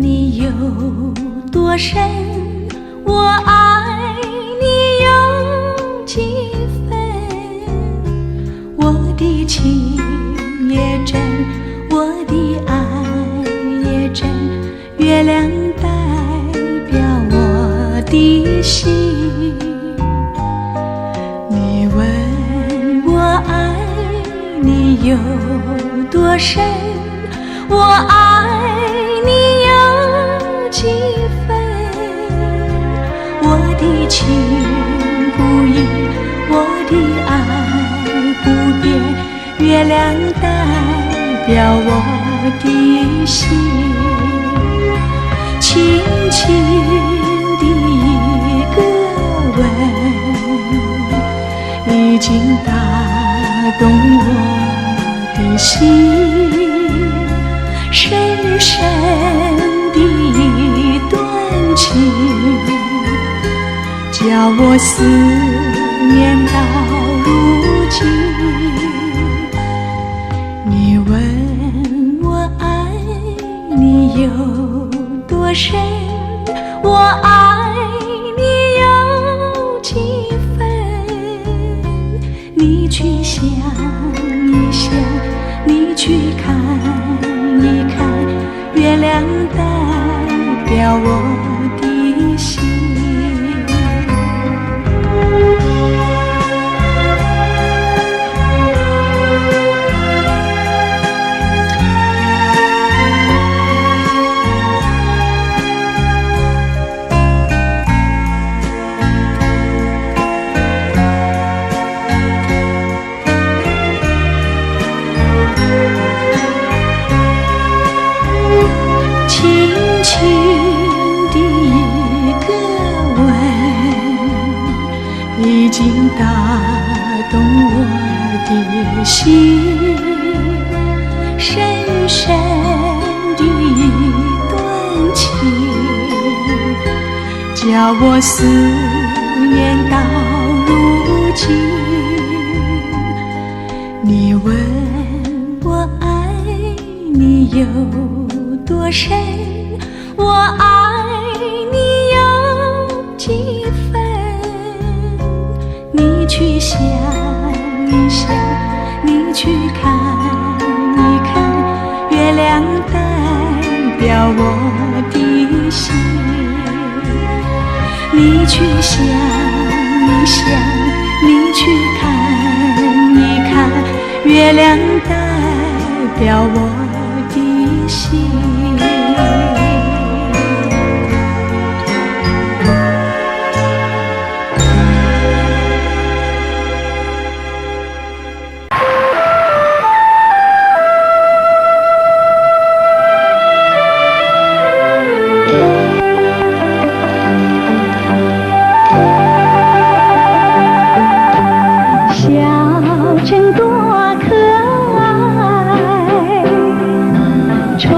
你有多深，我爱你有几分。我的情也真，我的爱也真，月亮代表我的心。你问我爱你有多深，我爱你有几分。我的情不移，我的爱不变，月亮代表我的心。轻轻的一个吻，已经打动我的心。深深的一段情，叫我思念到如今。你问我爱你有多深，我爱你有几分。你去想一想，你去看一看，月亮代表我的心。已经打动我的心，深深的一段情，叫我思念到如今。你问我爱你有多深，我爱你有几分。你去想一想，你去看一看，月亮代表我的心。你去想一想，你去看一看，月亮代表我的心。多可爱，充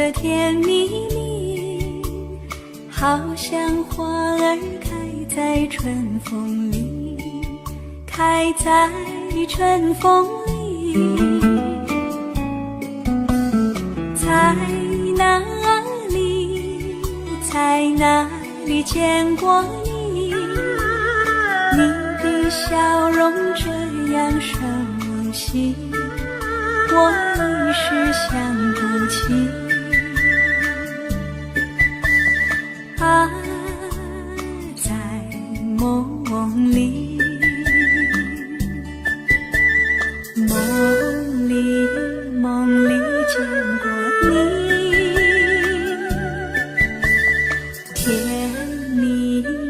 的甜蜜蜜，好像花儿开在春风里，开在春风里。在哪里，在哪里见过你？你的笑容这样熟悉，我一时想不起。啊，在梦里，梦里见过你，甜蜜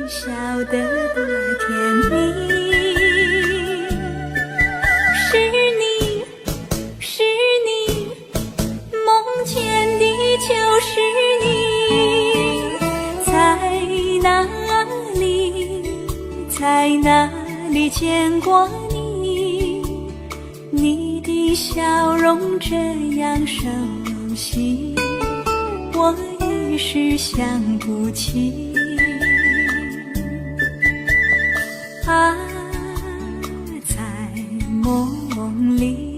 笑得多甜蜜。是你，梦见的就是你。在哪里，在哪里见过你？你的笑容这样熟悉，我一时想不起。啊，在梦里。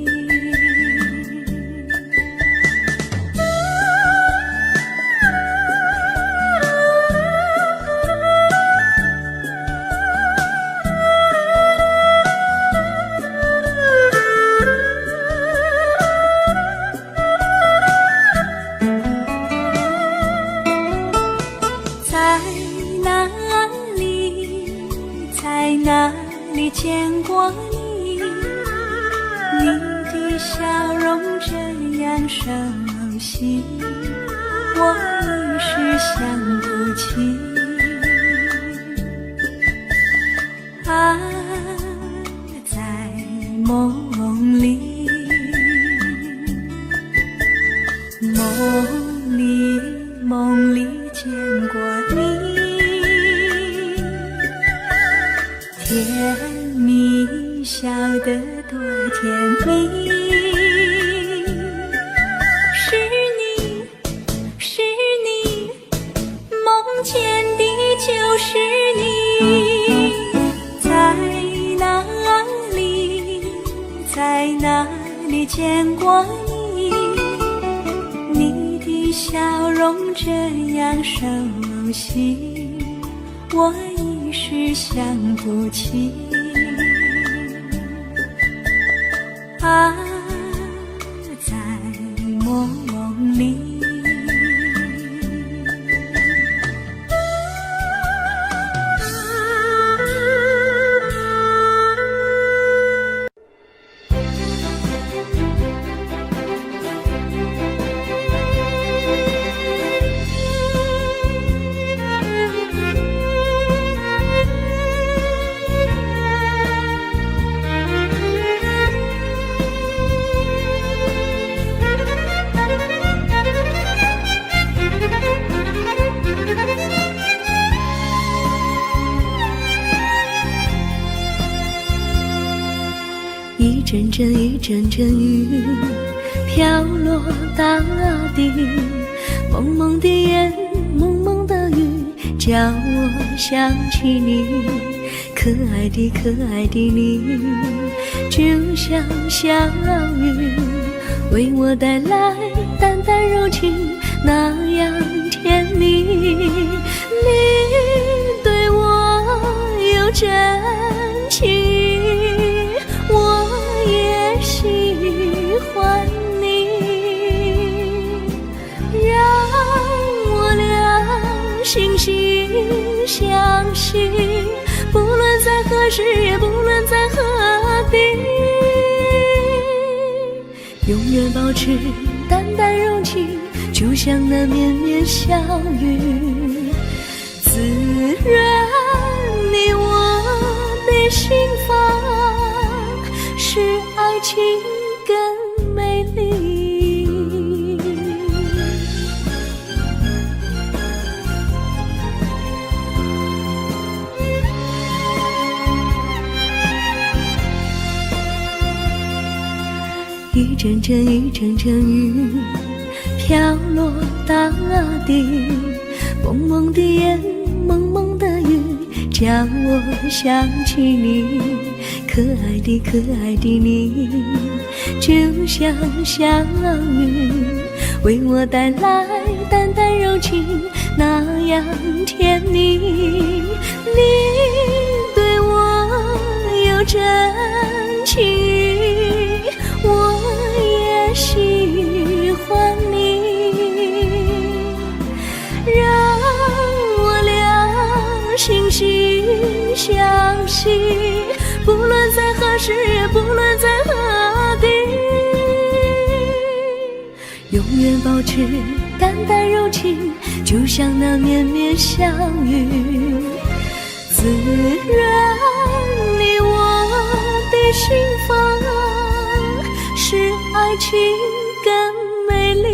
在哪里见过你？你的笑容这样熟悉，我一时想不起。啊，在梦里，梦里见过你。甜蜜笑得多甜蜜。是你，梦见的就是你。在哪里，在哪里见过你？你的笑容这样熟悉，我一时想不起。啊，在梦里。一阵阵一阵阵雨飘落大地，蒙蒙的烟，蒙蒙的雨，叫我想起你。可爱的可爱的你，就像小雨，为我带来淡淡柔情，那样甜蜜。你对我有真情，我也喜欢你，让我俩惺惺相惜，不论在何时，也不论在何地，永远保持淡淡柔情，就像那绵绵小雨，滋润你我的心房，使爱情更美丽。一阵阵一阵阵雨飘落大地，蒙蒙的烟，蒙蒙的雨，叫我想起你，可爱的可爱的你，就像小雨，为我带来淡淡柔情，那样甜蜜。你对我有真情，我也喜欢你，让我俩惺惺相惜，不论在何时，也不论在何地，永远保持淡淡柔情，就像那绵绵小雨，滋润你我的心房，使爱情更美丽。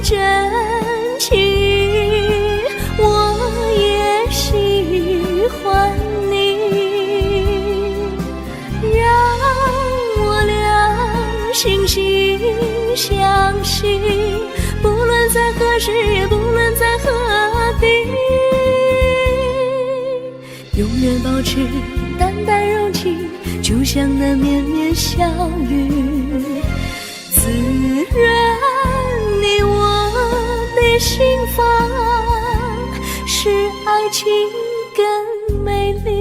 真情，我也喜欢你，让我俩惺惺相惜，不论在何时，也不论在何地，永远保持淡淡柔情，就像那绵绵小雨，滋润你我的心房，使爱情更美丽。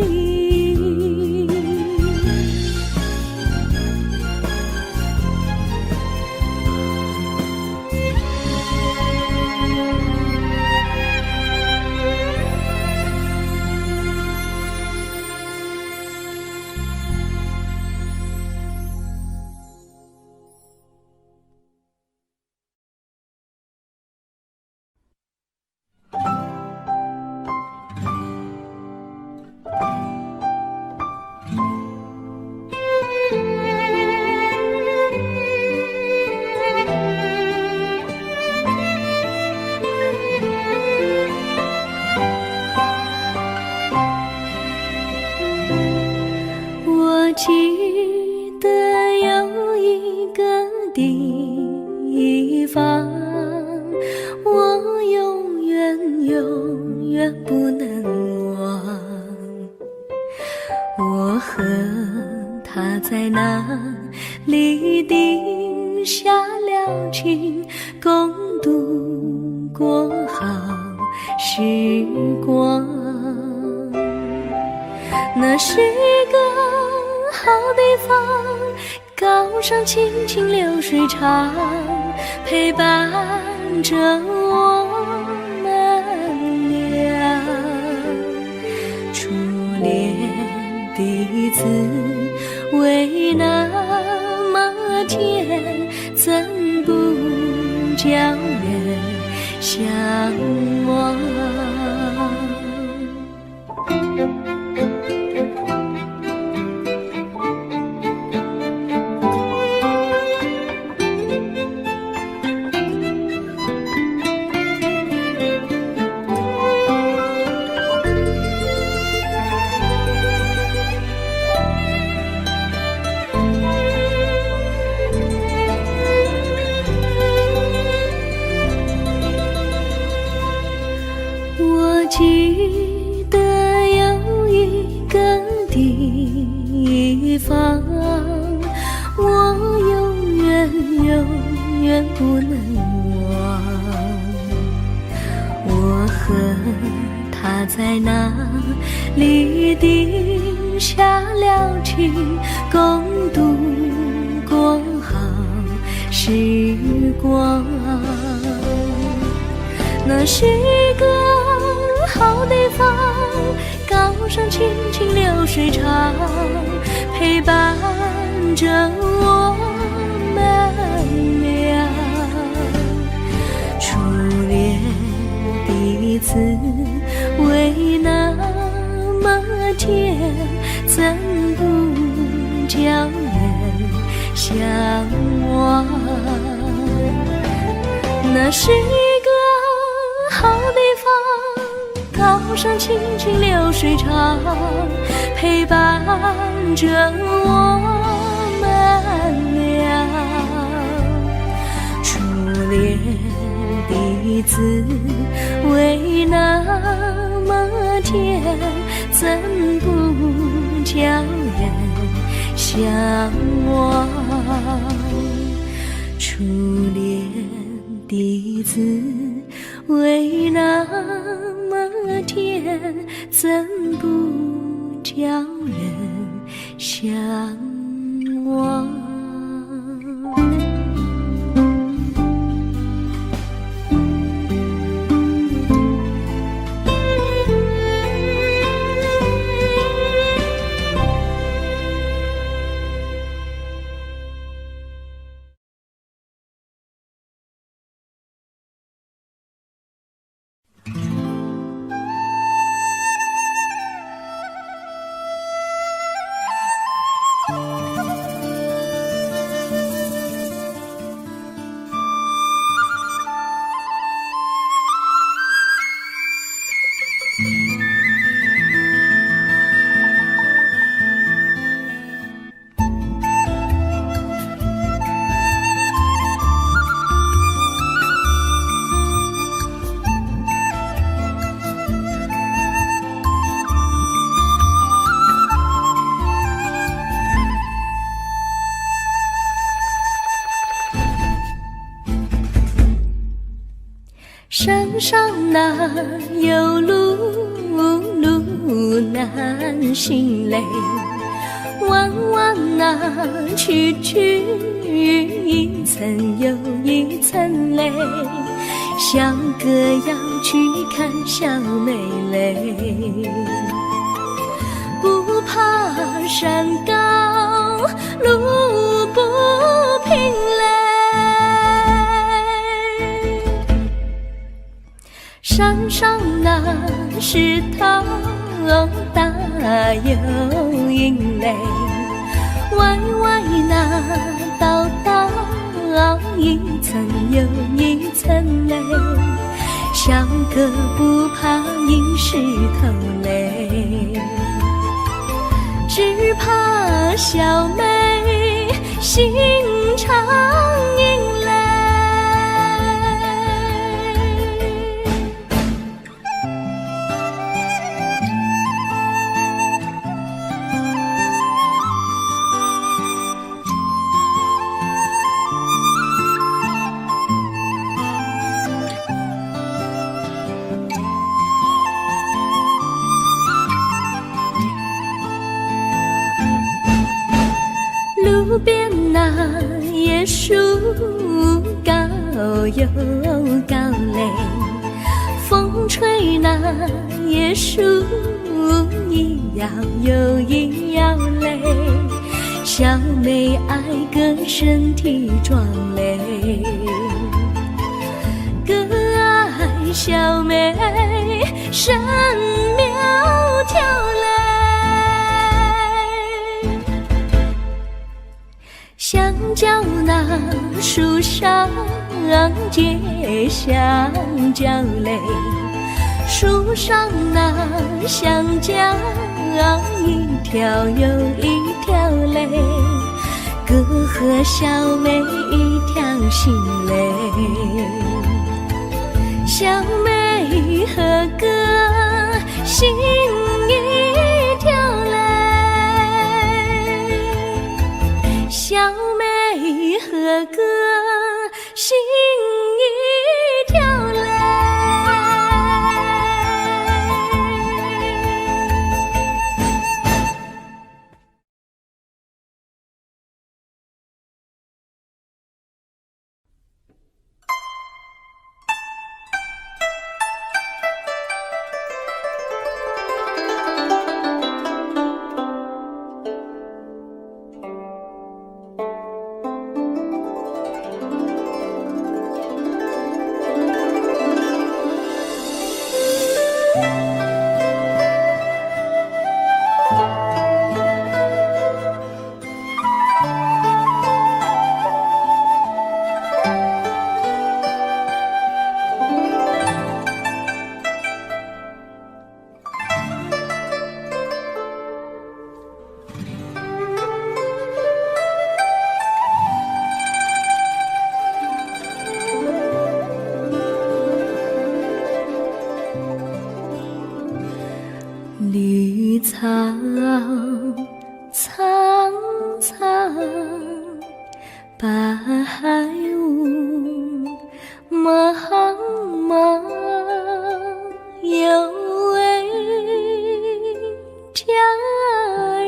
我记得有一个地方，我永远不能忘。我和他在那里定下了情，共度过好时光。那是个好地方，高山青青流水长，陪伴着我们俩。初恋的滋味那么甜，怎不叫人向往？我记得有一个地方，我永远不能忘。我和他在那里定下了情，共度过好时光。那是个好地方，高山青青流水长，陪伴着我们俩。初恋滋味那么甜，怎不叫人向往？那是一个好地方，高山清清流水长，陪伴着我们俩。初恋的滋味那么甜，怎不叫人向往？初恋的滋味那么甜，怎不叫人向往？山上哪有路，路难行嘞，弯弯哪曲曲，一层又一层嘞，小哥要去看小妹嘞，不怕山高路不平嘞，山上那石头大又硬嘞，歪歪那道道一层又一层嘞，小哥不怕硬石头嘞，只怕小妹心肠硬嘞。路边那椰树高又高嘞，风吹那椰树一摇又一摇嘞，小妹爱个身体壮嘞，哥爱小妹身苗条嘞，香蕉那树上结香蕉嘞，树上那香蕉一条又一条嘞，哥和小妹一条心嘞，小妹和哥心一条嘞，小妹和哥心一条嘞。白雾茫茫，有位佳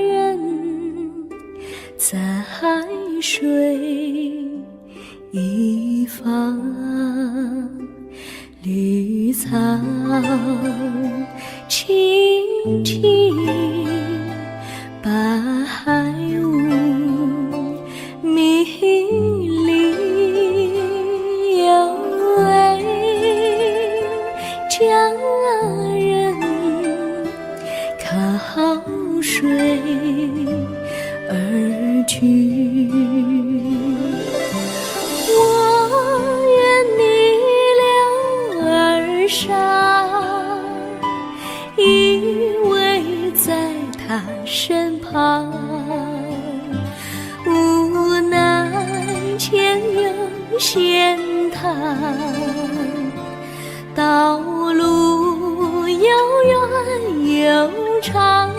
人在海水一方，绿草青青，白雾迷离，有位佳人靠水而居。我愿你留儿伤，依偎在他身旁，无奈前有险滩，道路又远又长，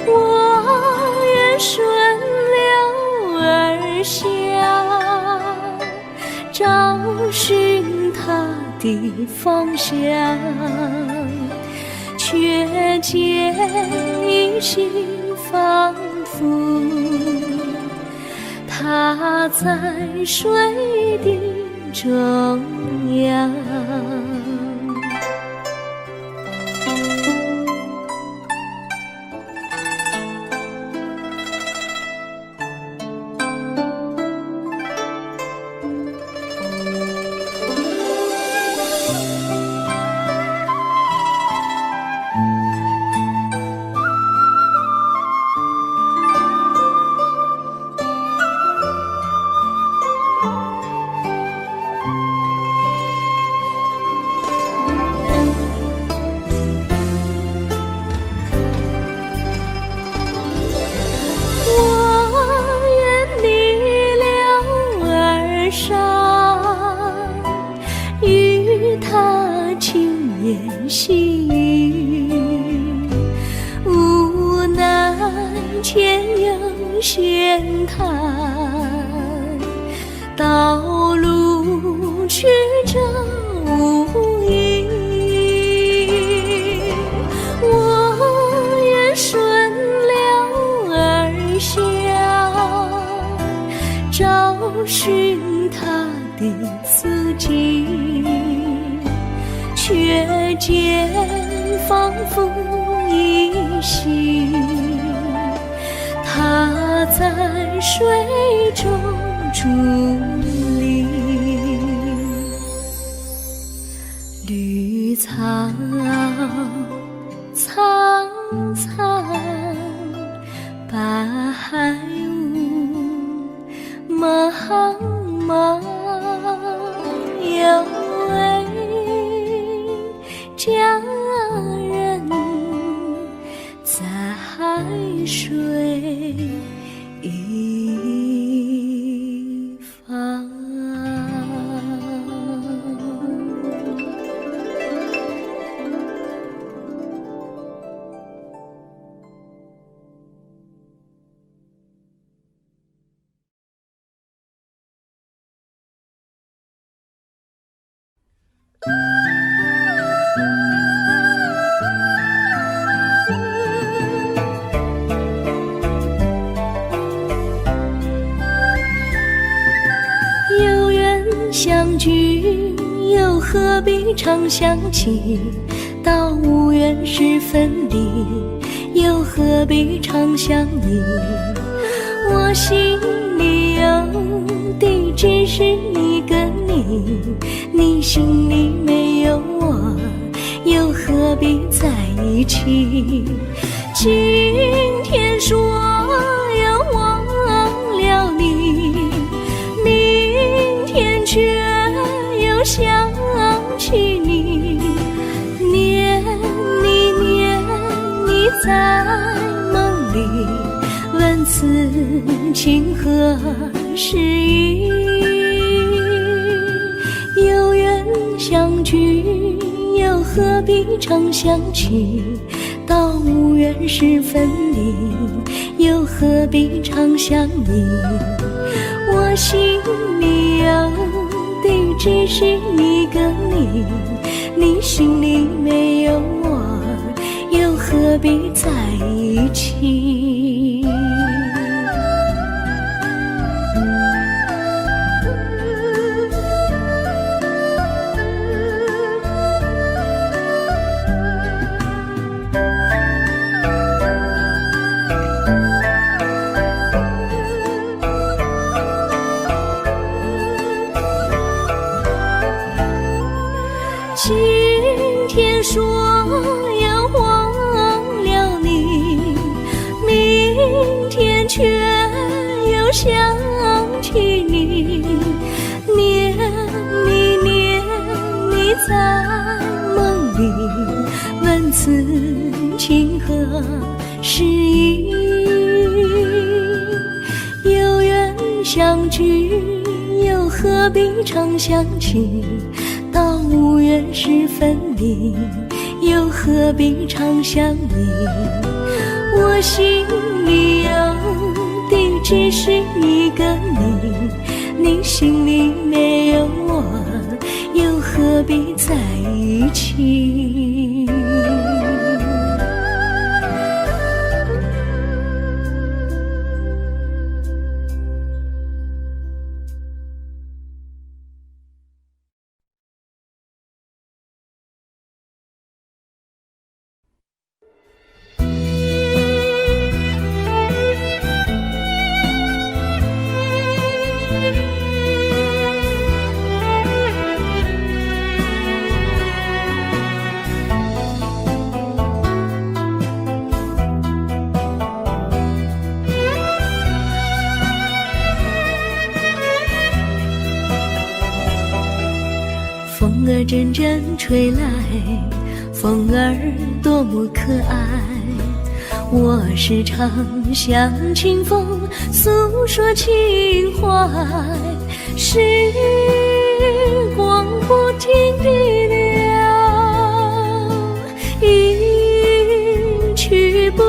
我愿顺流而下，找寻他的方向，却见一心仿佛他在水的中央。细雨无奈前有险滩，道路曲折无依，我愿顺流而下，找寻他的足迹，却见仿佛依稀，他在水中伫立。绿草苍苍，白雾茫茫，有位佳人在海水一方。有缘相聚，又何必常相期？到无缘时分离，又何必常相依？我心里有的只是一个你，你心里没有我，又何必在一起？今天说要忘了你，明天却又想起你，念你在梦里，问此情何时已？有缘相聚，又何必常相期？到无缘时分离，又何必常想你？我心里有的只是一个你，你心里没有我，又何必在一起？今天说要忘了你，明天却又想起你，念你在梦里，问此情何时已？有缘相聚，又何必常想起？到无缘时分离，又何必常想你？我心里有的只是一个你，你心里没有我，又何必在一起？风儿阵阵吹来，风儿多么可爱。我时常向清风诉说情怀，时光不停地流，一去不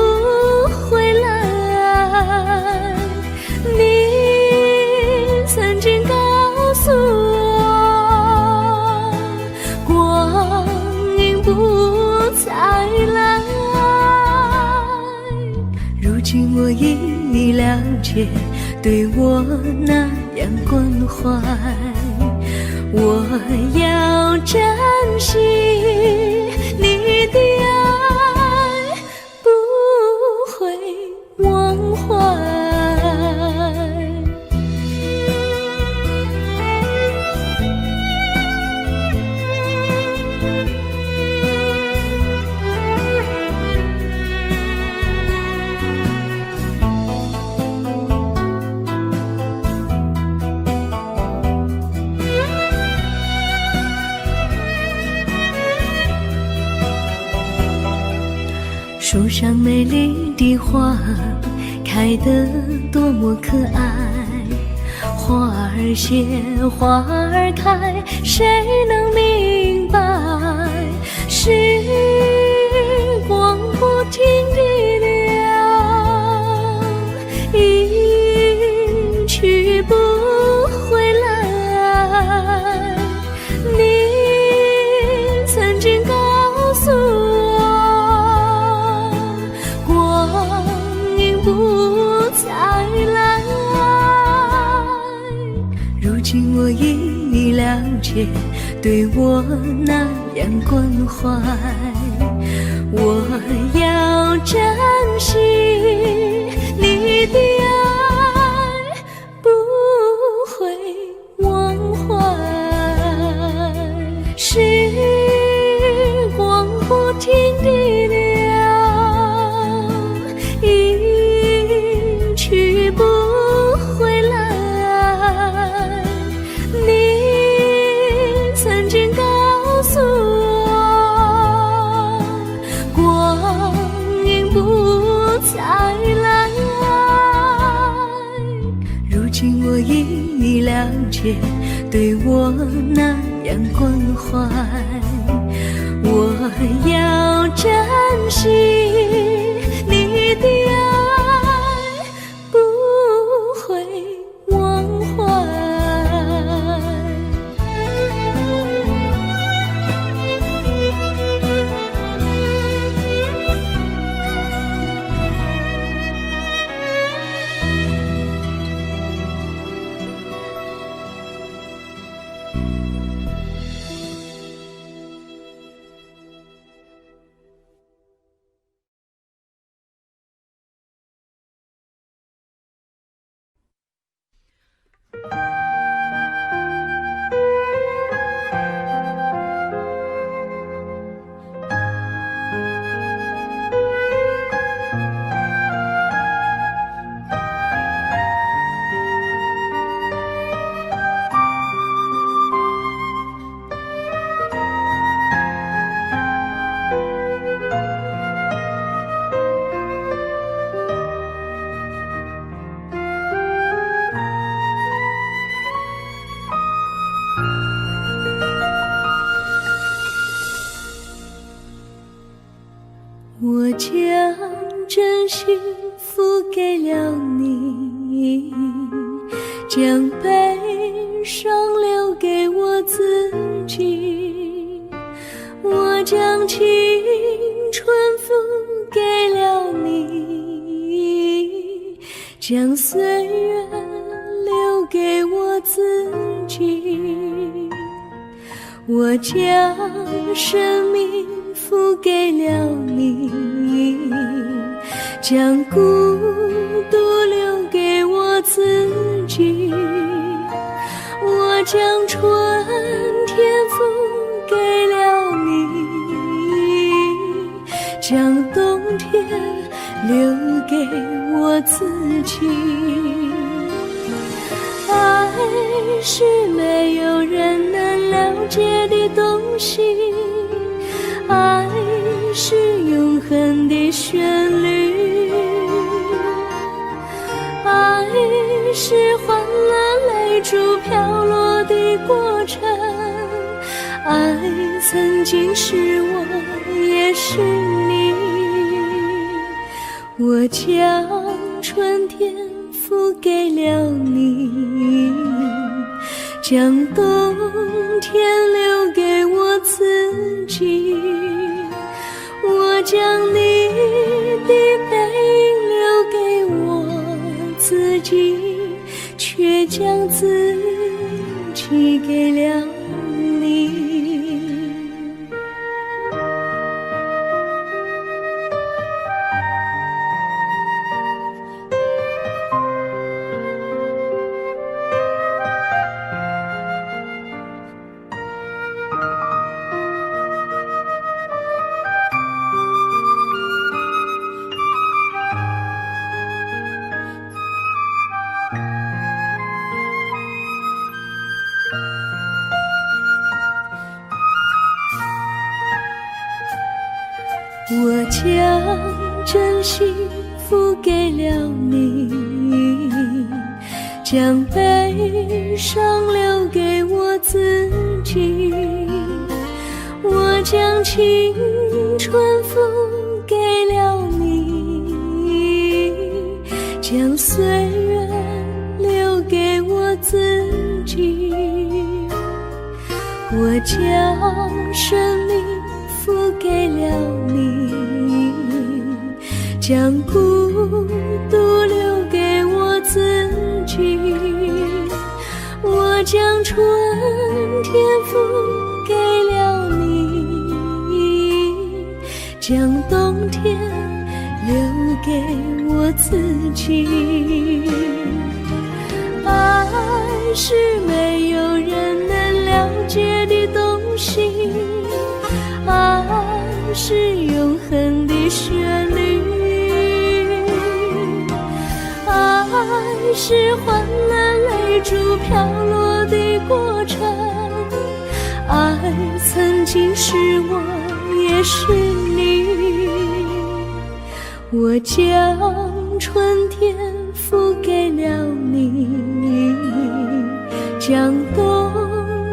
回来。你曾经告诉我，光阴不再来。如今我已了解，对我那样关怀，我要珍惜你的爱，不会忘怀。树上美丽的花开得多么可爱，花儿谢，花儿开，谁能明白？时光不停地流，一去不回来。你曾经告诉我，光阴不再来。如今我已了解，对我那样关怀，我要珍惜你的爱，不会忘怀。时光不停地流，一去不回来。你曾经告诉我，光阴不再来。如今我已了解，对我那样关怀，我要珍惜你的爱，不会忘怀。我将真心付给了你，将悲伤留给我自己。我将青春付给了你，将岁月留给我自己。我将生命付给了你，将孤独留给我自己。我将春天付给了你，将冬天留给我自己。爱是没有人能了解的东西，爱是永恒的旋律，爱是换了泪珠飘落的过程，爱曾经是我也是你。我将春天付给了你，将冬天留给我自己。我将你的背影留给我自己，却将自己给了你。我将真心付给了你，将悲伤留给我自己。我将青春付给了你，将岁月留给我自己。我将生命付给了你，将孤独留给我自己。我将春天付给了你，将冬天留给我自己。爱是没有人能了解的东西，爱是永恒的旋律，爱是换了泪珠飘落的过程，爱曾经是我也是你。我将春天付给了你，将冬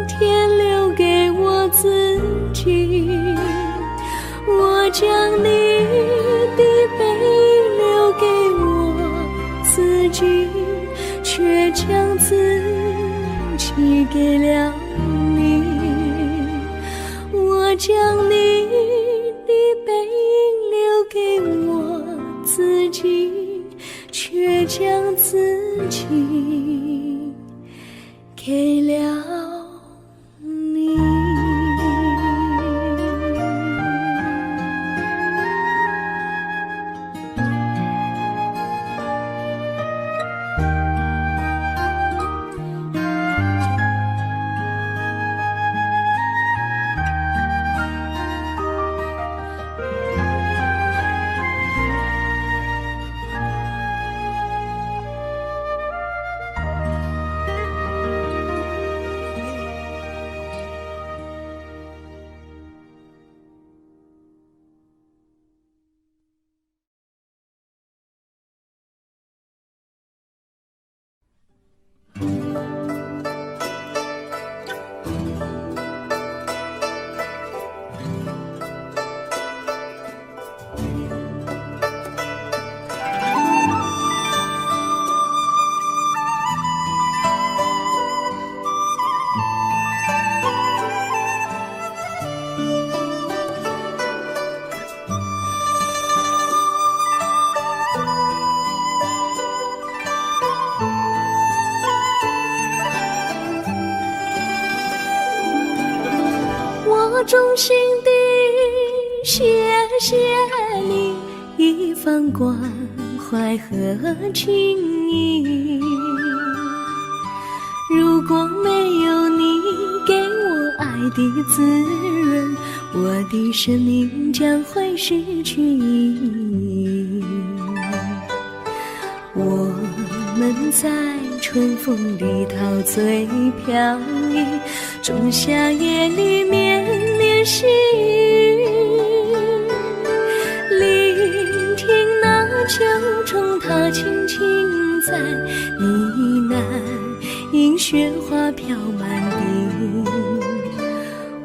天留给我自己。将你的背留给我自己，却将自己给了你。我将你的背留给我自己，却将自己给了你。我衷心地谢谢你一番关怀和情谊，如果没有你给我爱的滋润，我的生命将会失去意义。我们在春风里陶醉飘逸，仲夏夜里绵绵细雨，聆听那秋虫它轻轻在呢喃，因雪花飘满地。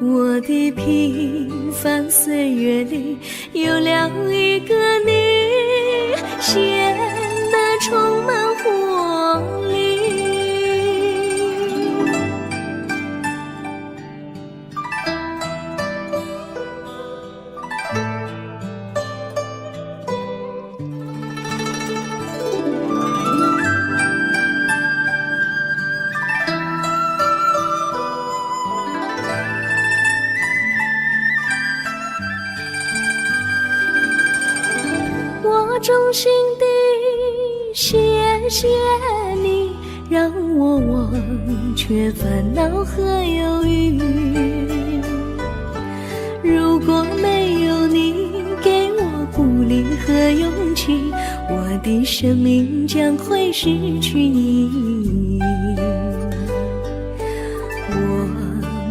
我的平凡岁月里有了一个你，显得充满活力。我衷心地谢谢你，让我忘却烦恼和忧郁。如果没有你给我鼓励和勇气，我的生命将会失去意义。我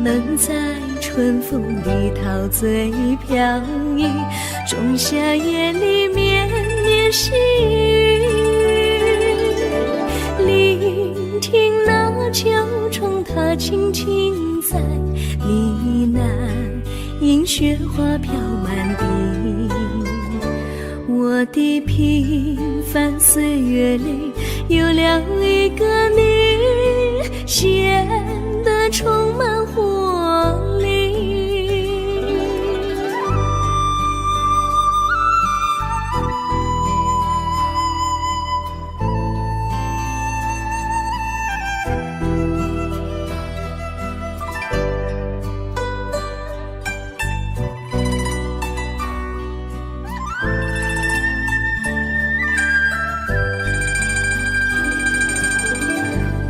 们在春风里陶醉飘逸，仲夏夜里绵绵细雨，聆听那秋虫它轻轻在呢喃，因雪花飘满地。我的平凡岁月里有了一个你，显得充满活力。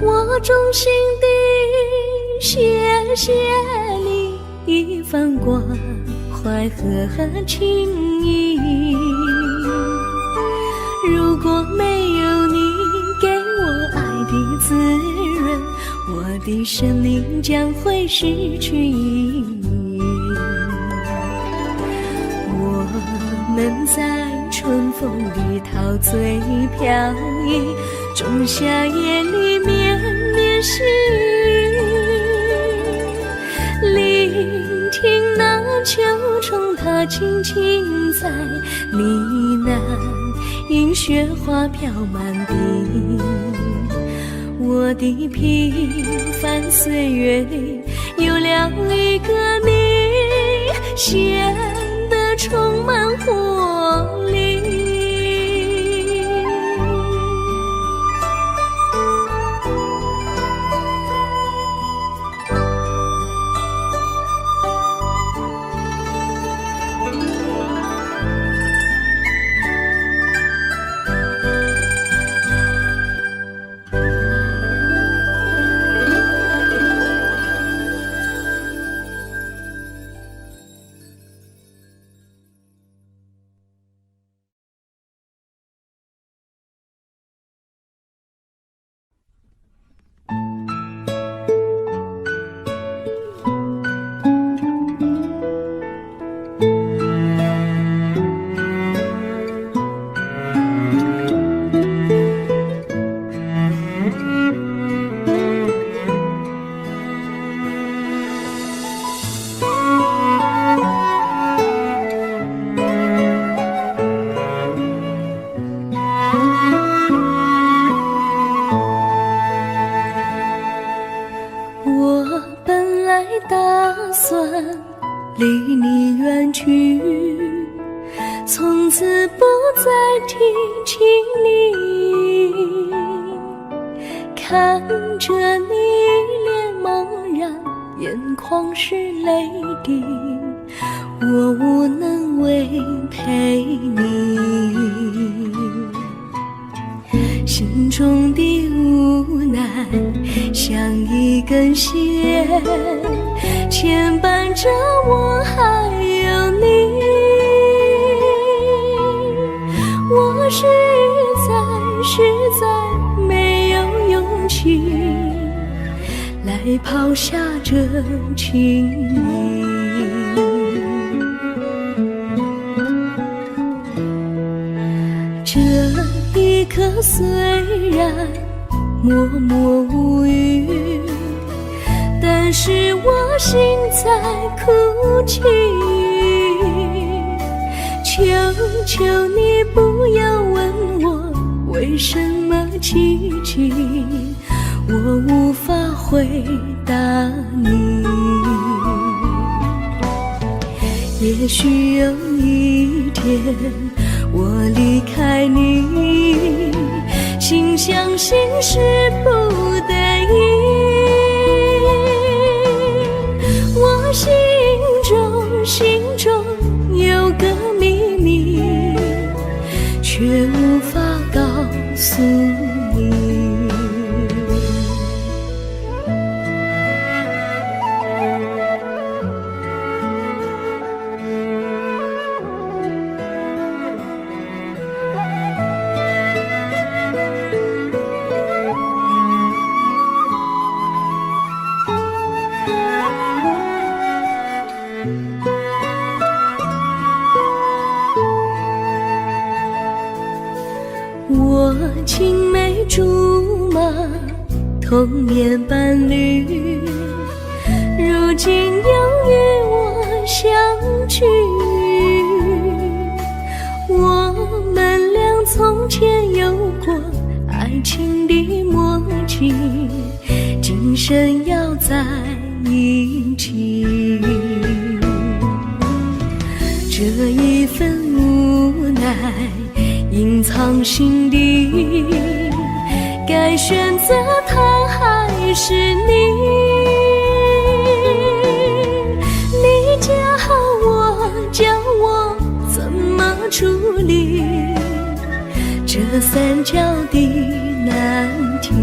我衷心地谢谢你一番关怀和情谊，如果没有你给我爱的滋润，我的生命将会失去意义。我们在春风里陶醉飘逸，仲夏夜里绵绵细雨，聆听那秋虫它轻轻在呢喃，因雪花飘满地。我的平凡岁月里有了一个你，显得充满活力。离你远去，从此不再提起你。看着你一脸茫然，眼眶是泪滴，我无能为陪你。心中的无奈像一根线，牵绊着我还有你。我实在没有勇气来抛下这情谊。这一刻虽然默默无语，但是我心在哭泣。求求你不要问我为什么奇迹，我无法回答你。也许有一天我离开你，心相信是不得已。我心中有个秘密，却无法告诉你。我青梅竹马，童年伴侣，如今又与我相聚。我们俩从前有过爱情的默契，今生要在一起。这一份无奈隐藏心底，该选择他还是你？你教我怎么处理这三角的难题？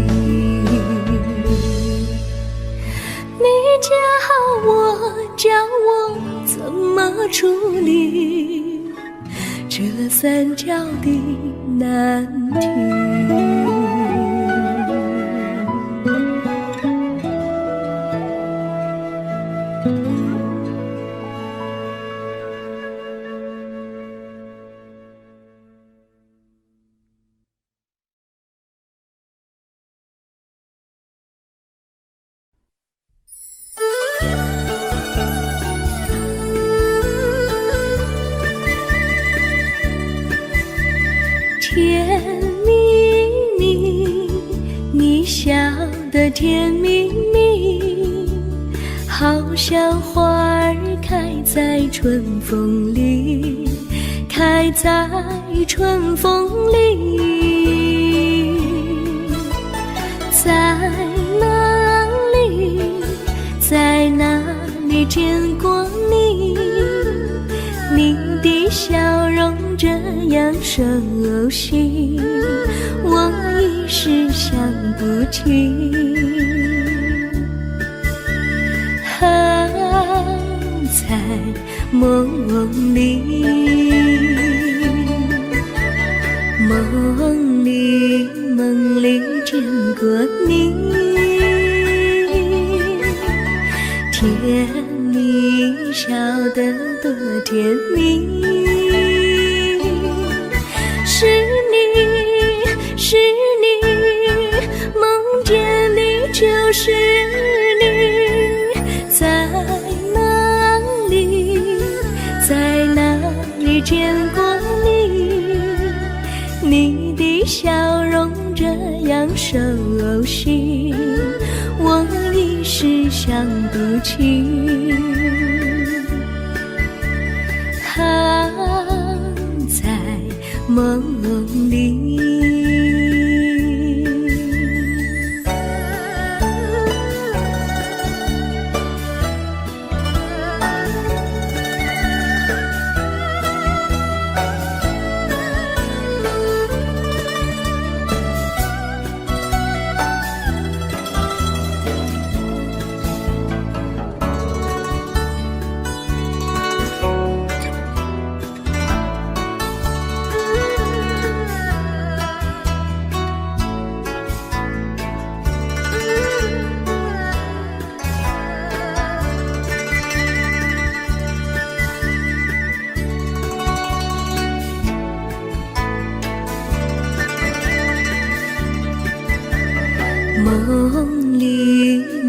你教我怎么处理这三角的难题？甜蜜蜜，好像花儿开在春风里，开在春风里。在哪里，在哪里见过你？你的笑容这样熟悉，我一时想不起。在梦里，梦里见过你，甜蜜笑得多甜蜜。是你，是你，梦见你就是你。在哪里，在哪里见过你？你的笑容这样熟悉，我一时想不起。在梦里。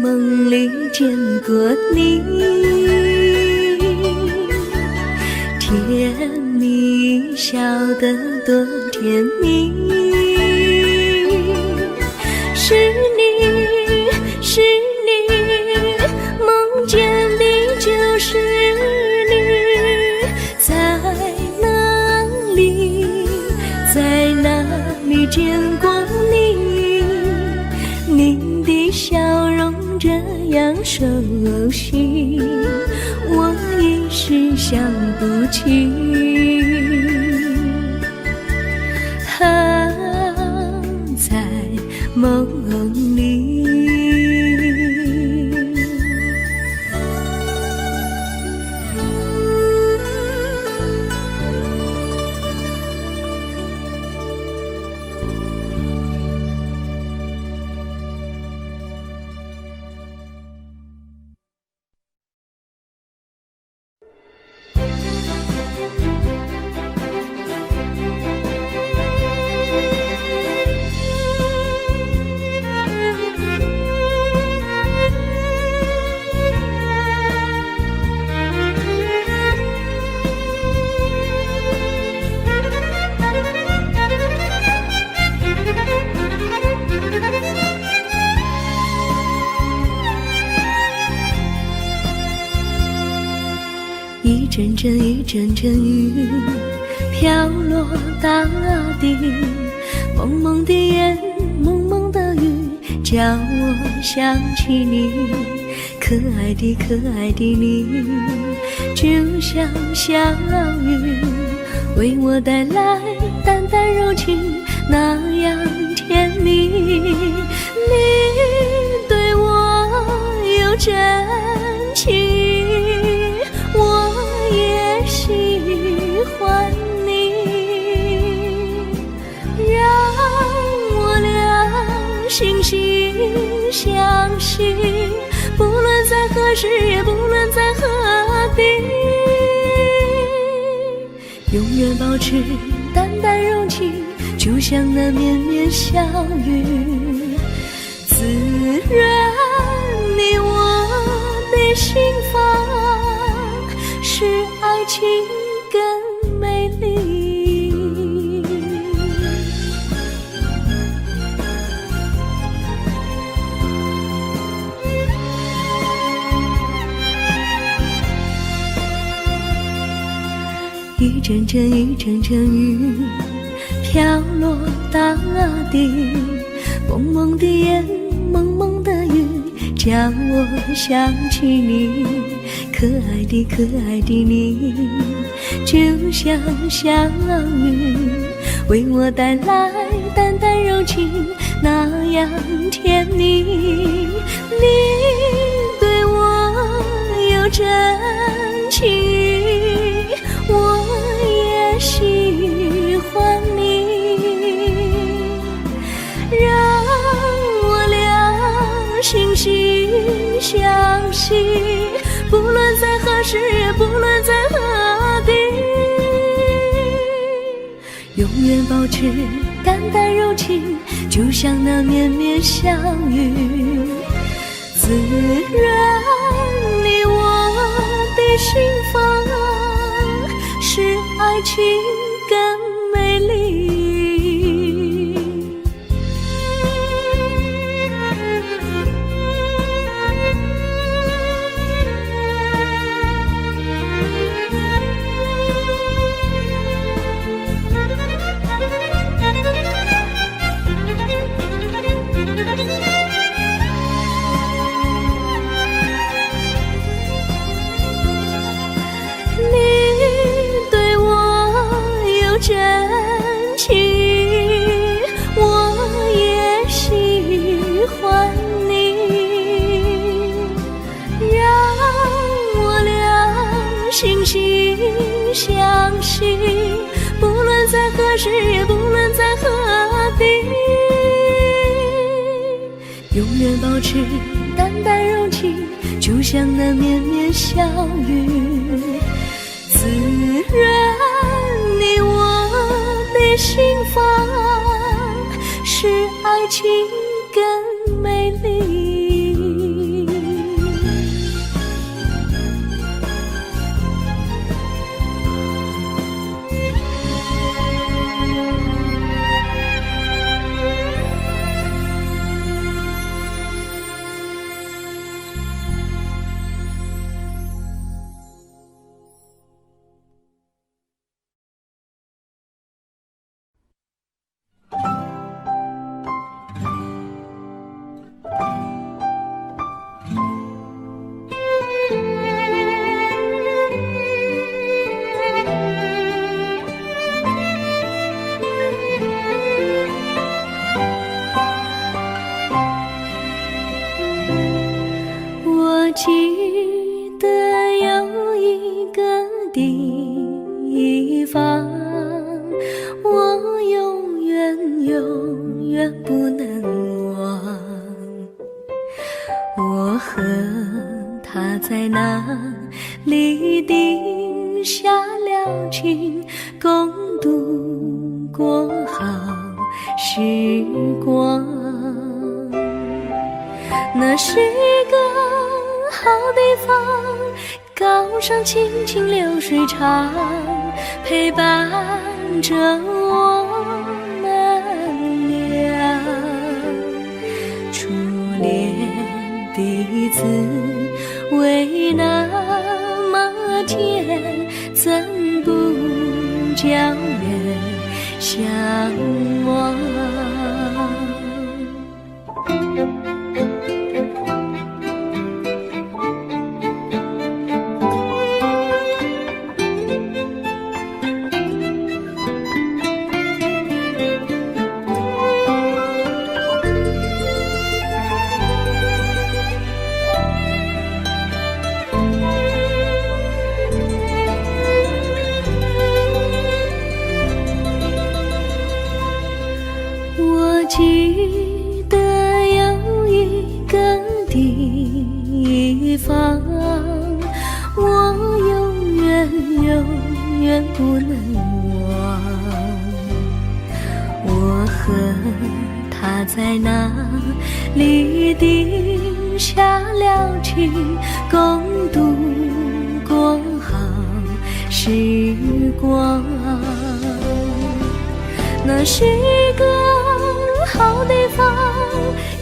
梦里见过你，甜蜜笑得多甜蜜。是你，是你，梦见的就是你。在哪里，在哪里见过你？你的笑容这样熟悉，我一时想不起。在梦里。一阵阵一阵阵雨飘落大地，蒙蒙的烟，蒙蒙的雨，叫我想起你。可爱的可爱的你，就像小雨，为我带来淡淡柔情，那样甜蜜。你对我有真情，我也喜欢你，让我俩惺惺相惜，不论在何时，也不论在何地，永远保持淡淡柔情，就像那绵绵小雨，滋润你我的心房，使爱情更美丽。阵阵雨，阵阵雨，飘落大地。蒙蒙的烟，蒙蒙的雨，叫我想起你。可爱的可爱的你，就像小雨，为我带来淡淡柔情，那样甜蜜。你对我有真情，我也喜欢你，让我俩惺惺相惜，不论在何时，也不论在何地，永远保持淡淡柔情，就像那绵绵小雨，滋润你我的心房，使爱情更美丽。真情，我也喜欢你，让我俩惺惺相惜，不论在何时，也不论在何地，永远保持淡淡柔情，就像那绵绵小雨，滋润你我的心房，使爱情更美丽。我记得有一个地方，我永远不能忘。我和他在那里定下了情，共度过好时光。那是个好地方，高山青青流水长，陪伴着我们俩。初恋的滋味那么甜，怎不叫人向往？我记得有一个地方，我永远不能忘。我和他在那里定下了情，共度过好时光。那是个好地方，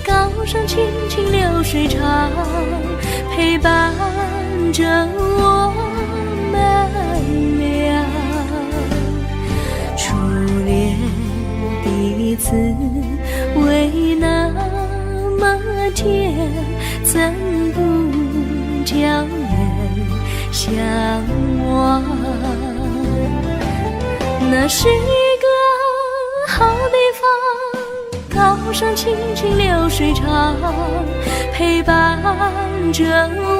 高山青青流水长，陪伴着我们俩。滋味那么甜，怎不叫人向往？那是一个好地方，高山清清流水长，陪伴着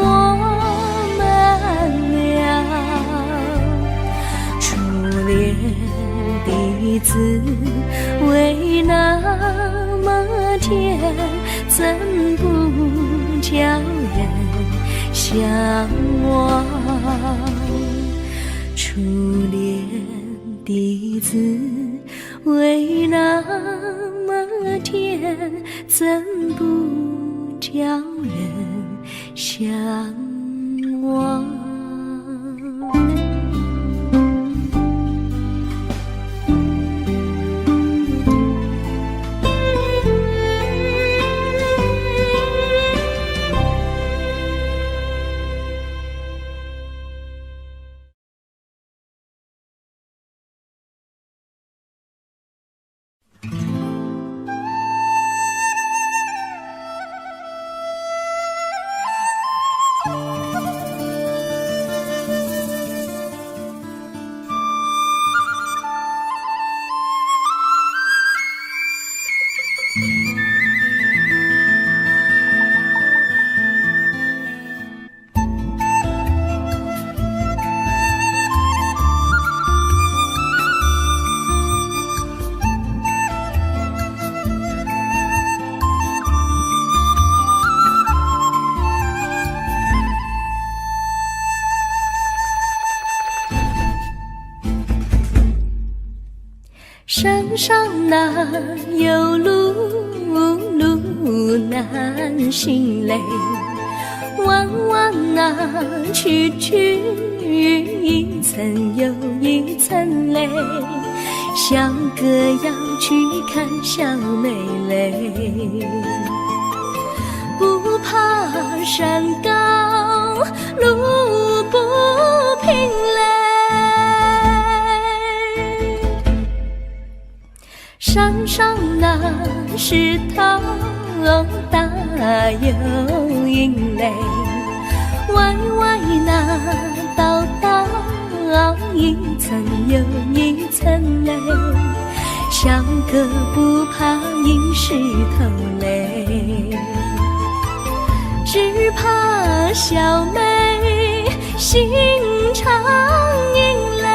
我们俩。初恋的滋味那么甜，怎不叫人向往？初恋的滋味那么甜，怎不叫人向往？山上哪有路，路难行嘞，弯弯哪曲曲，一层又一层嘞，小哥要去看小妹嘞，不怕山高路不平嘞，山上那石头大又硬嘞，歪歪那道道一层又一层嘞，小哥不怕硬石头嘞，只怕小妹心肠硬嘞。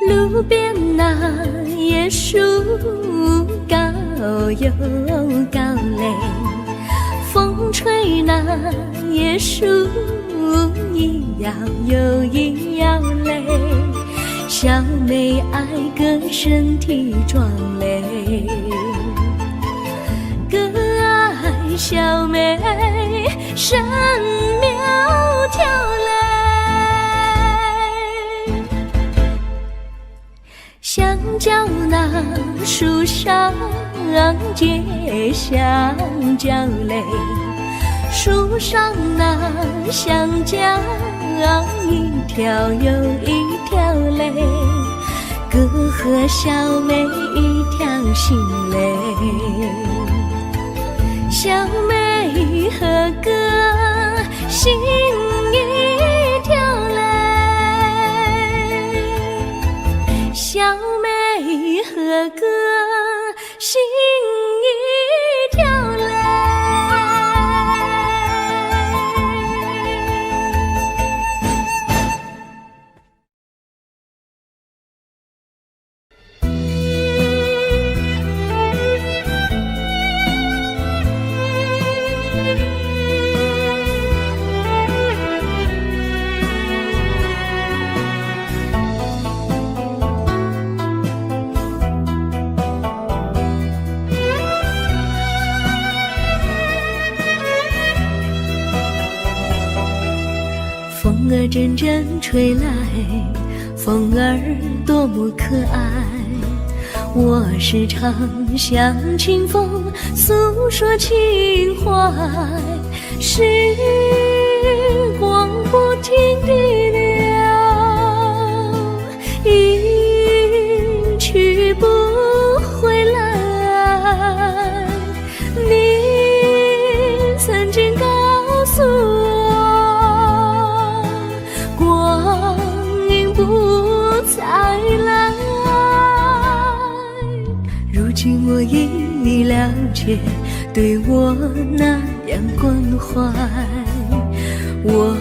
路边那椰树高又高嘞，风吹那椰树一摇又一摇嘞，小妹爱个身体壮嘞，哥爱小妹身苗条嘞，香蕉那树上结香蕉嘞，树上那香蕉一条又一条嘞，哥和小妹一条心嘞，小妹和哥心一条嘞，小妹和哥心一条嘞。风儿阵阵吹来，风儿多么可爱。我时常向清风诉说情怀，时光不停地流，一去不回来。你曾经告诉我，光阴不再来。如今我已了解，对我那样关怀，我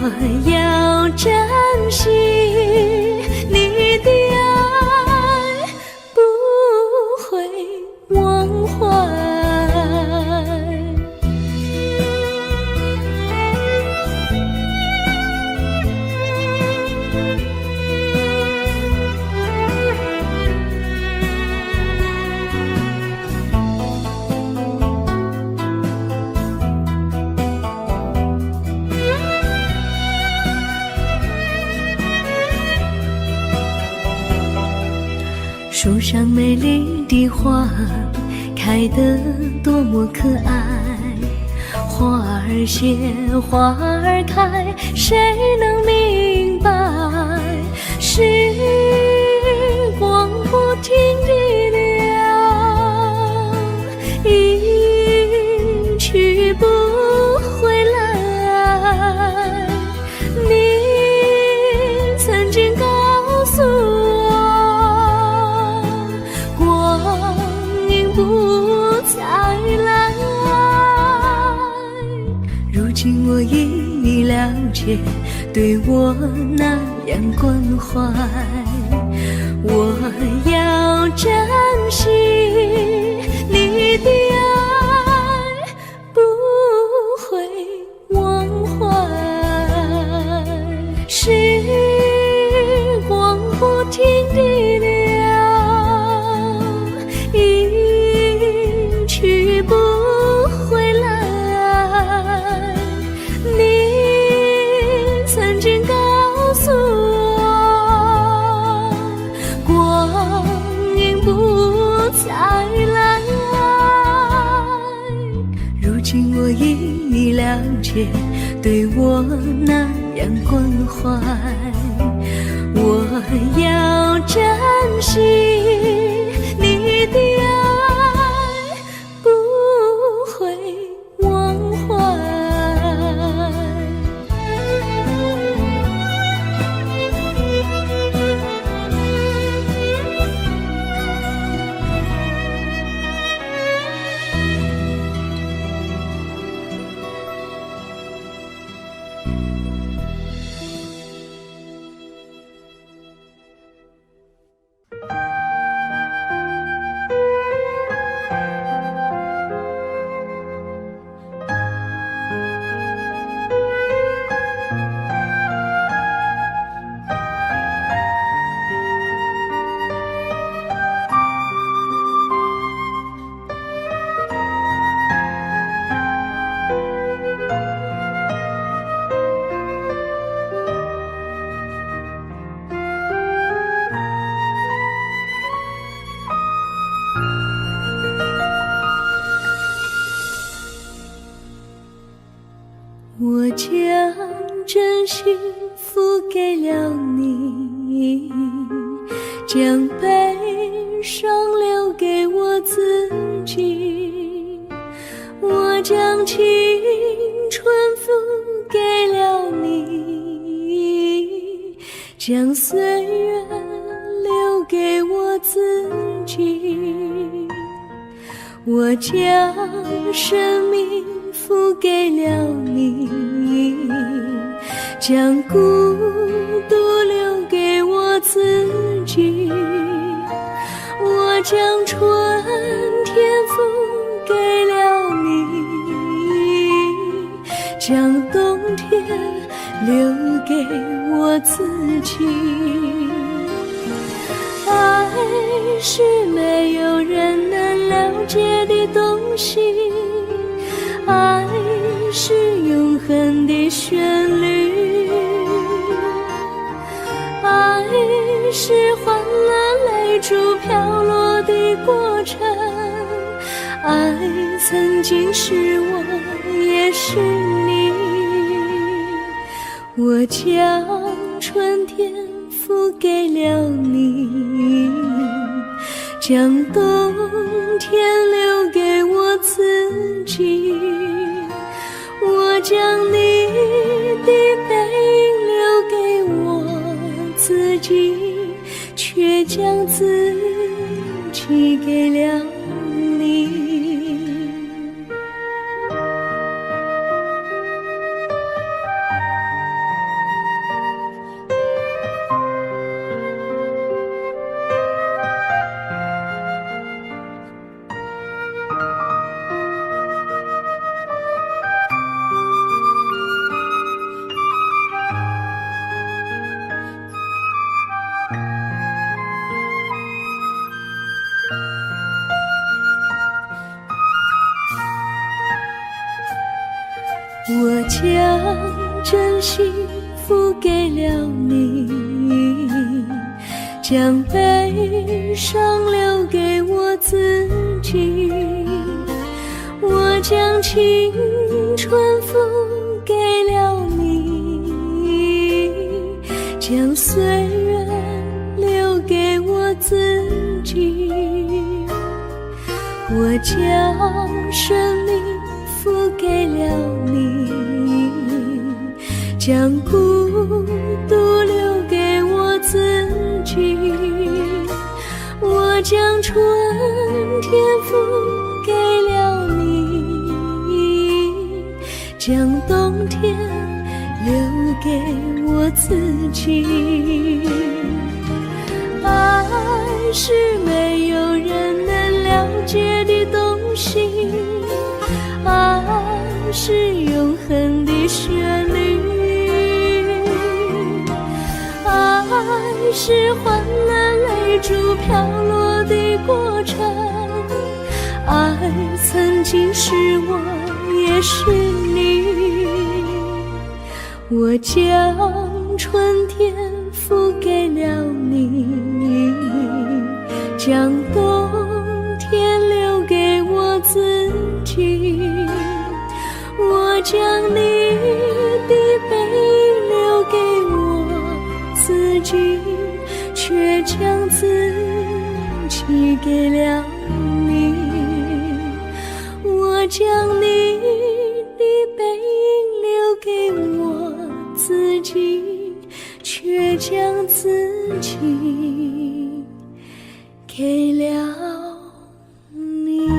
要珍惜你的爱，不会忘怀。树上美丽的花开得多么可爱，花儿谢，花儿开，谁能明白？时光不停地流，一去不回来。你曾经告诉我，不再来。如今我已了解，对我那样关怀，我要珍惜你的爱，不会忘怀。时光不停地流，去不回来。你曾经告诉我，光阴不再来。如今我已了解，对我那样关怀，我要珍惜你的爱，不会忘怀。我将真心付给了你，将悲伤留给我自己。我将青春付给了你，将岁月留给我自己。我将生命付给了你，将孤独留给我自己。我将春天付给了你，将冬天留给我自己。爱是没有人能了解的东西，爱是永恒的旋律，是换了泪珠飘落的过程，爱曾经是我，也是你。我将春天付给了你，将冬天留给我自己。我将你的背影留给我自己，却将自己给了你。我将真心付给了你，将悲伤留给我自己。我将青春付给了你，将岁月留给我自己。我将生命付给了你，将孤独留给我自己。我将春天付给了你，将冬天留给我自己。爱是没有人能了解的东西，爱是永恒的旋律，爱是换了泪珠飘落的过程，爱曾经是我，也是你。我将春天付给了你，将冬天留给我自己。我将你的背影留给我自己，却将自己给了你。我将你的背影留给我自己，却将自己给了你。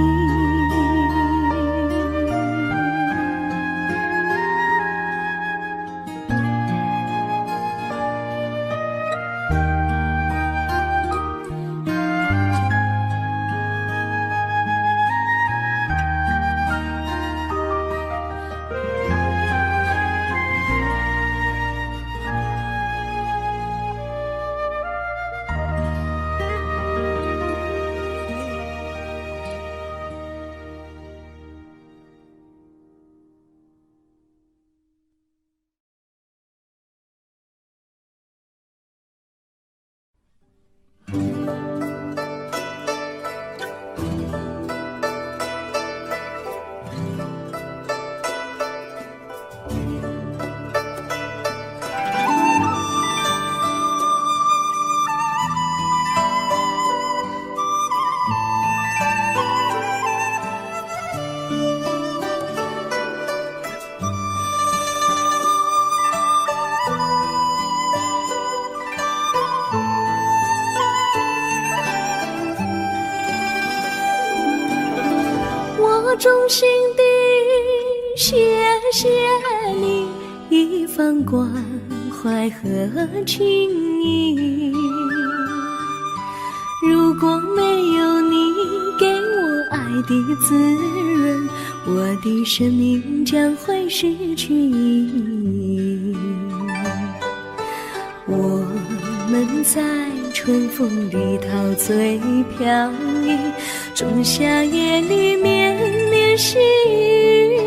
衷心地谢谢你一番关怀和情谊，如果没有你给我爱的滋润，我的生命将会失去意义。我们在春风里陶醉飘逸，仲夏夜里绵绵细雨，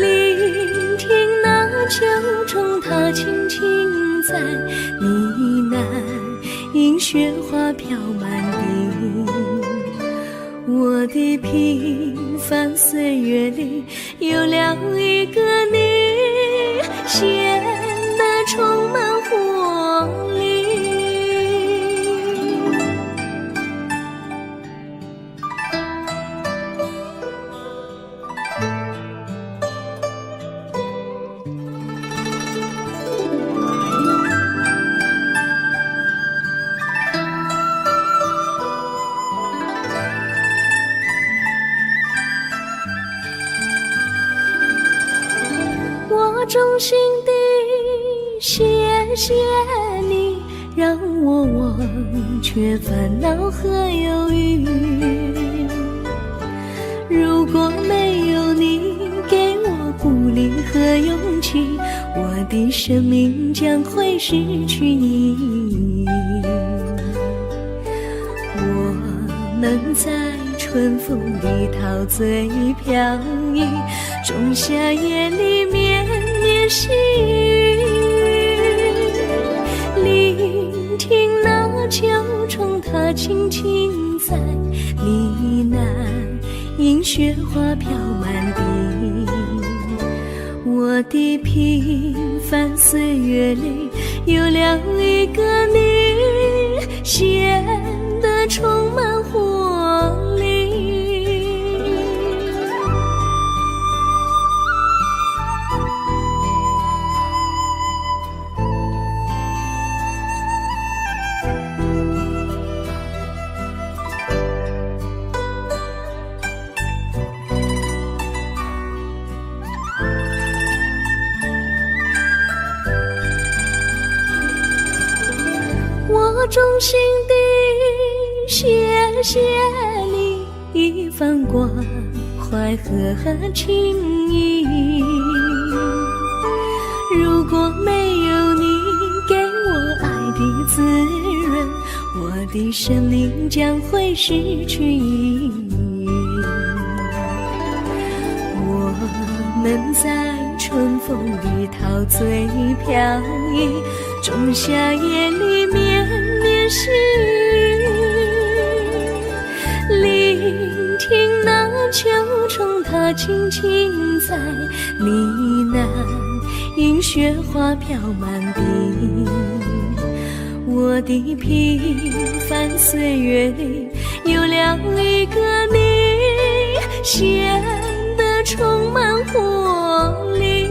聆听那秋虫它轻轻在呢飘满地。我的平凡岁月里有了一个你，显得充满活力。我衷心地谢谢你，让我忘却烦恼和忧郁。如果没有你给我鼓励和勇气，我的生命将会失去意义。我们在春风里陶醉飘逸，仲夏夜里绵绵细雨，聆听那秋虫它轻轻在呢喃，迎雪花飘满地。我的平凡岁月里有了一个你，显得充满活力。我衷心地谢谢你一番关怀和情谊。如果没有你给我爱的滋润，我的生命将会失去意义。我们在春风里陶醉飘逸，仲夏夜里绵绵细雨，聆听那秋虫它轻轻在呢喃，迎雪花飘满地。我的平凡岁月里有了一个你，显得充满活力。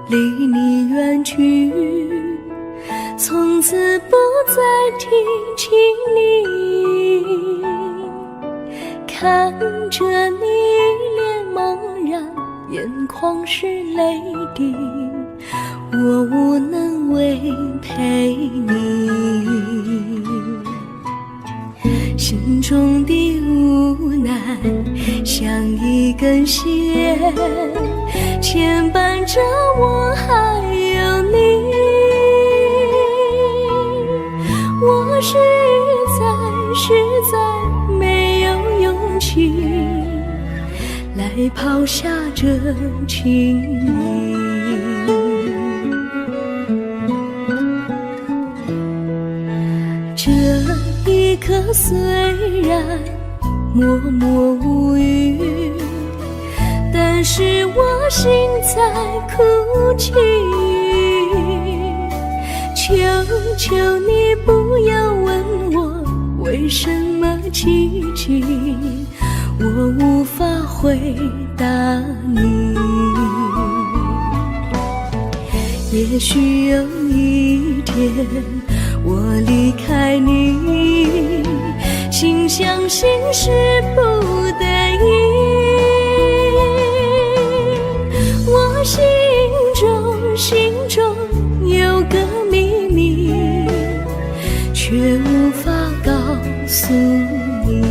离你远去，从此不再提起你。看着你脸茫然，眼眶是泪滴，我无能为陪你。心中的无奈像一根线，牵绊着我还有你。我实在没有勇气来抛下这情谊。这一刻虽然默默无语，只是我心在哭泣。求求你不要问我为什么奇迹，我无法回答你。也许有一天我离开你，心相信是不得已。我心中有个秘密，却无法告诉你。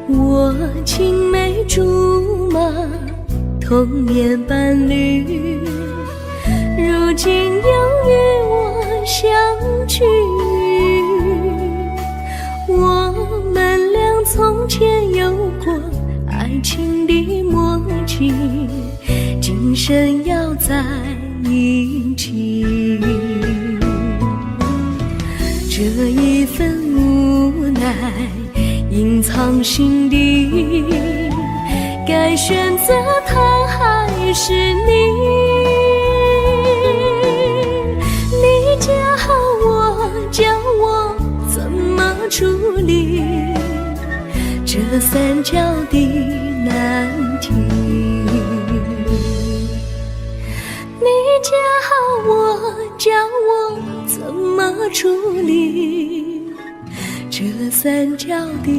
我青梅竹马，童年伴侣，如今又与我相聚。我们俩从前有过爱情的默契，今生要在一起。这一份无奈隐藏心底，该选择他还是你？你教我怎么处理这三角的难题？你教我怎么处理这三角的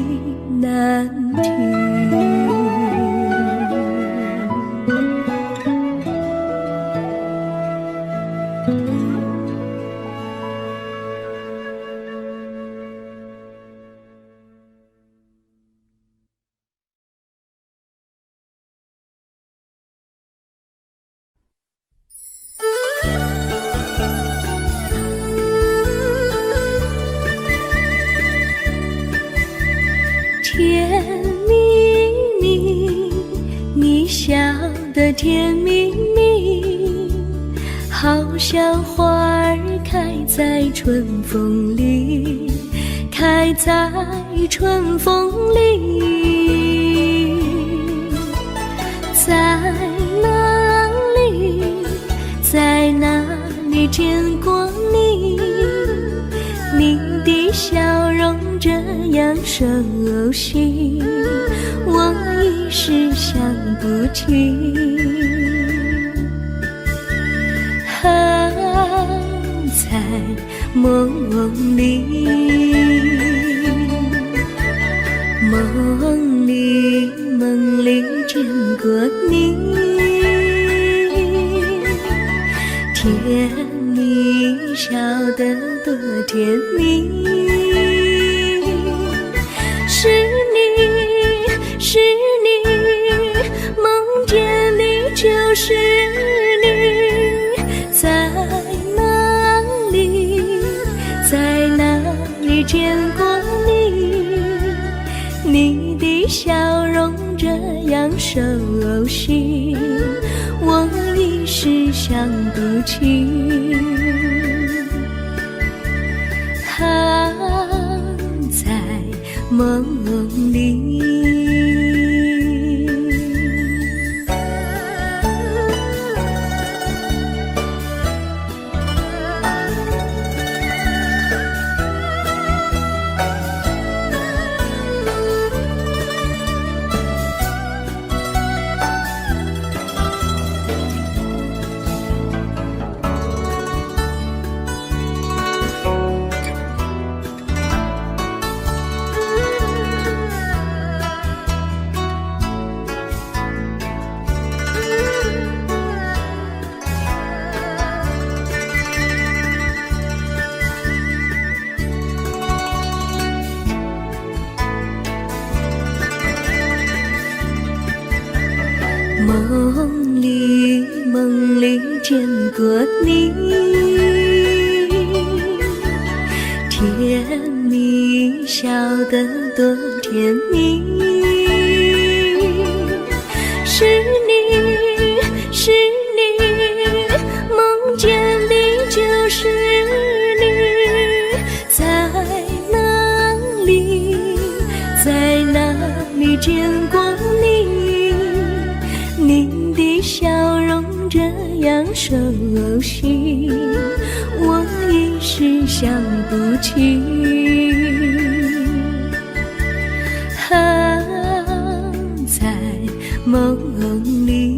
难题？甜蜜蜜，你笑得甜蜜蜜，好像花儿开在春风里，开在春风里。在哪里，在哪里见过你？你的笑容这样熟悉，我一时想不起。在梦里，梦里见过你，甜蜜笑得多甜蜜。是你，梦见你就是你，在哪里见过你？你的笑容这样熟悉，我一时想不起。在梦里。梦里梦里见过你，甜蜜笑得多甜蜜，是你，是你，梦见的就是你，在哪里，在哪里见过你？你的笑容这样熟悉，我一时想不起。在梦里，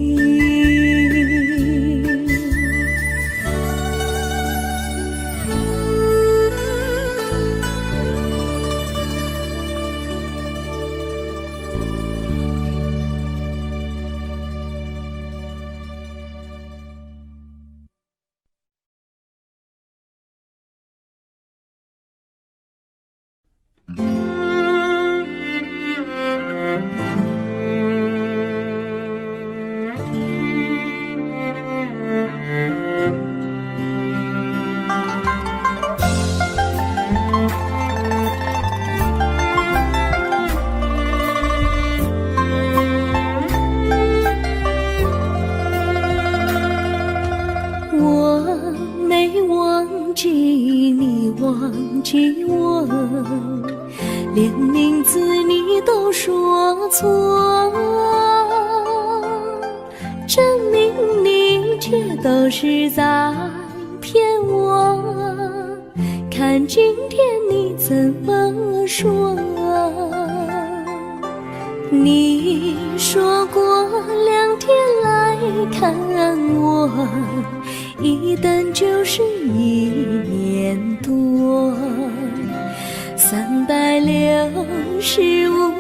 忘记我，连名字你都说错，证明你却都是在骗我。看今天你怎么说？你说过2天来看我，一等就是1年多，365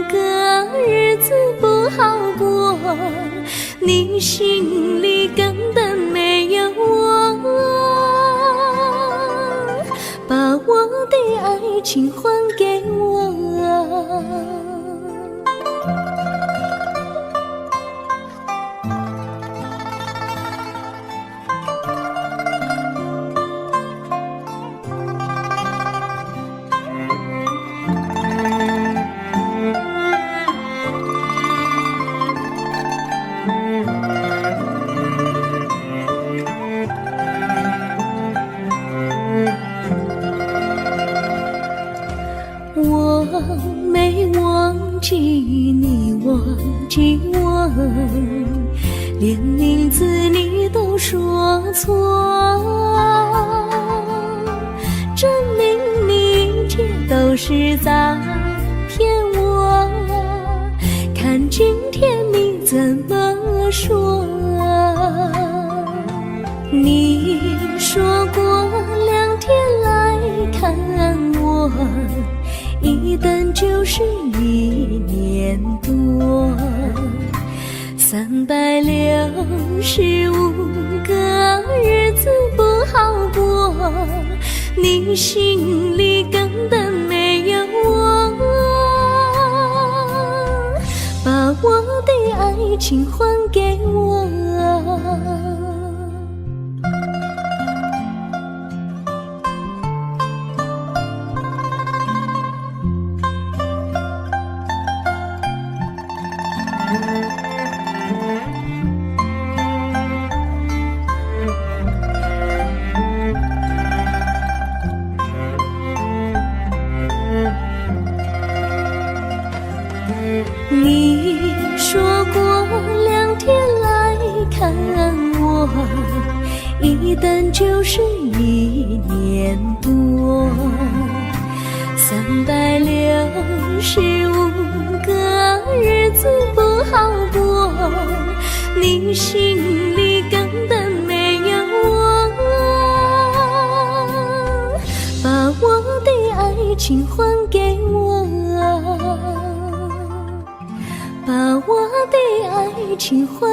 个日子不好过，你心里根本没有我，把我的爱情还给我。我没忘记你，忘记我，连名字你都说错，证明你却都是在骗我。看今天你怎么说？你说过2天来看我，一等就是1年多，365个日子不好过，你心里根本没有我，把我的爱情还给我。你说过2天来看我，一等就是1年多，365个日子不好过，你心里根本没有我，把我的爱情还给我，把我的爱情还